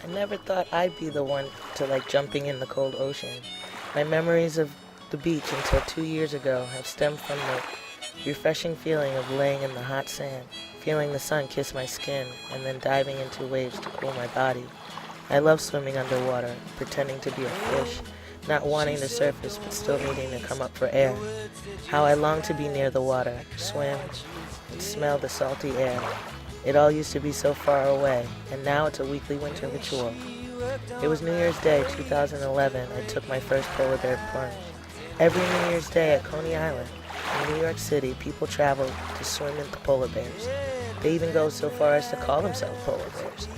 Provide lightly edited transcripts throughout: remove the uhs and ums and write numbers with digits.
I never thought I'd be the one to like jumping in the cold ocean. My memories of the beach until 2 years ago have stemmed from the refreshing feeling of laying in the hot sand, feeling the sun kiss my skin, and then diving into waves to cool my body. I love swimming underwater, pretending to be a fish, not wanting to surface but still needing to come up for air. How I long to be near the water, swim, and smell the salty air. It all used to be so far away, and now it's a weekly winter ritual. It was New Year's Day 2011. I took my first polar bear plunge. Every New Year's Day at Coney Island, in New York City, people travel to swim with the polar bears. They even go so far as to call themselves polar bears.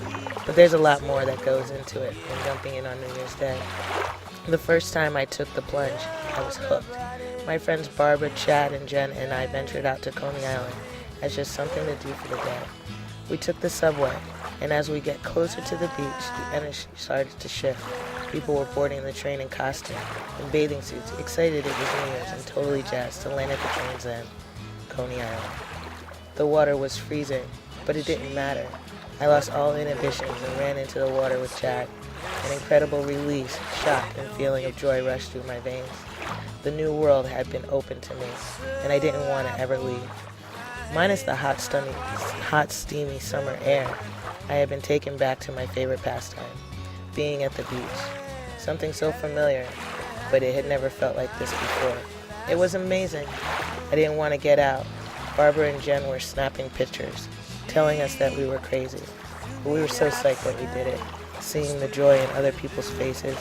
But there's a lot more that goes into it than jumping in on New Year's Day. The first time I took the plunge, I was hooked. My friends Barbara, Chad, and Jen and I ventured out to Coney Island as just something to do for the day. We took the subway, and as we get closer to the beach, the energy started to shift. People were boarding the train in costume, in bathing suits, excited it was New Year's, and totally jazzed to land at the train's end, Coney Island. The water was freezing, but it didn't matter. I lost all inhibitions and ran into the water with Chad. An incredible release, shock, and feeling of joy rushed through my veins. The new world had been opened to me, and I didn't want to ever leave. Minus the hot, steamy summer air, I had been taken back to my favorite pastime, being at the beach. Something so familiar, but it had never felt like this before. It was amazing. I didn't want to get out. Barbara and Jen were snapping pictures, telling us that we were crazy. But we were so psyched that we did it, seeing the joy in other people's faces,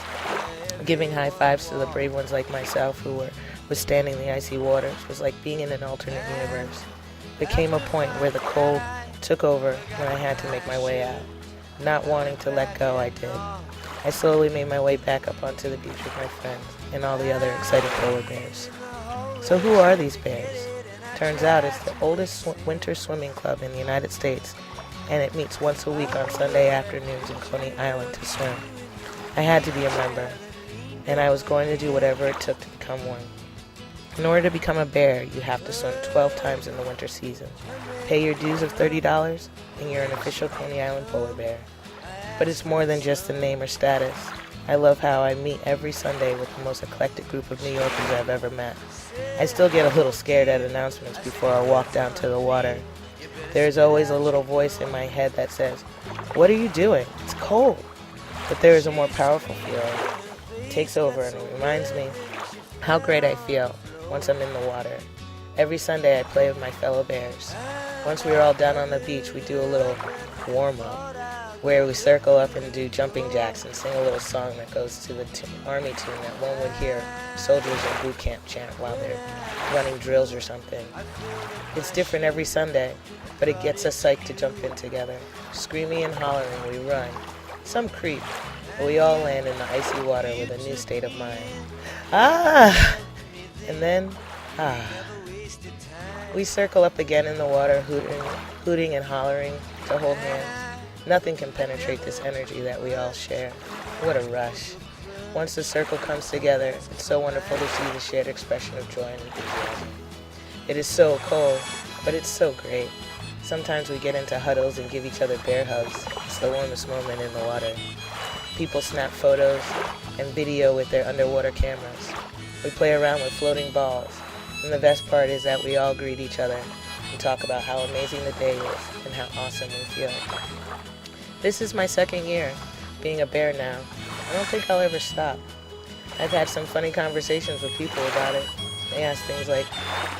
giving high fives to the brave ones like myself who were withstanding the icy waters was like being in an alternate universe. There came a point where the cold took over and I had to make my way out. Not wanting to let go, I did. I slowly made my way back up onto the beach with my friends and all the other excited polar bears. So who are these bears? Turns out it's the oldest winter swimming club in the United States, and it meets once a week on Sunday afternoons in Coney Island to swim. I had to be a member, and I was going to do whatever it took to become one. In order to become a bear, you have to swim 12 times in the winter season. Pay your dues of $30, and you're an official Coney Island polar bear. But it's more than just a name or status. I love how I meet every Sunday with the most eclectic group of New Yorkers I've ever met. I still get a little scared at announcements before I walk down to the water. There's always a little voice in my head that says, "What are you doing? It's cold." But there is a more powerful feeling. It takes over and it reminds me how great I feel once I'm in the water. Every Sunday I play with my fellow bears. Once we're all down on the beach, we do a little warm-up where we circle up and do jumping jacks and sing a little song that goes to the army tune that one would hear soldiers in boot camp chant while they're running drills or something. It's different every Sunday, but it gets us psyched to jump in together. Screaming and hollering, we run. Some creep, but we all land in the icy water with a new state of mind. Ah! And then, ah. We circle up again in the water, hooting and hollering to hold hands. Nothing can penetrate this energy that we all share. What a rush. Once the circle comes together, it's so wonderful to see the shared expression of joy and enthusiasm. It is so cold, but it's so great. Sometimes we get into huddles and give each other bear hugs. It's the warmest moment in the water. People snap photos and video with their underwater cameras. We play around with floating balls, and the best part is that we all greet each other and talk about how amazing the day is and how awesome we feel. This is my second year being a bear now. I don't think I'll ever stop. I've had some funny conversations with people about it. They ask things like,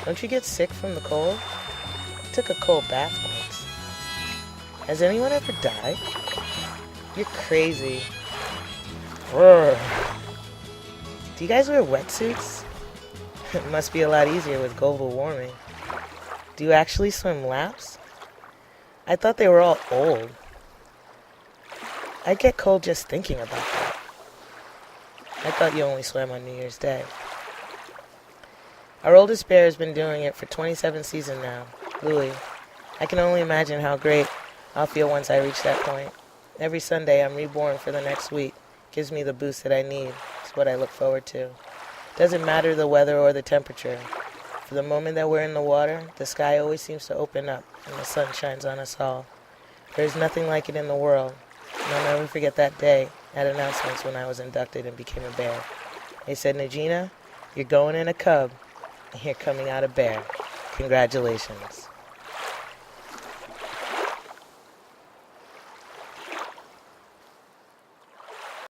"Don't you get sick from the cold?" I took a cold bath once. Has anyone ever died? You're crazy. Urgh. Do you guys wear wetsuits? It must be a lot easier with global warming. Do you actually swim laps? I thought they were all old. I get cold just thinking about that. I thought you only swam on New Year's Day. Our oldest bear has been doing it for 27 seasons now, Louie. I can only imagine how great I'll feel once I reach that point. Every Sunday I'm reborn for the next week. Gives me the boost that I need. It's what I look forward to. Doesn't matter the weather or the temperature. For the moment that we're in the water, the sky always seems to open up and the sun shines on us all. There's nothing like it in the world. And I'll never forget that day at announcements when I was inducted and became a bear. They said, Nagina, you're going in a cub, and you're coming out a bear. Congratulations.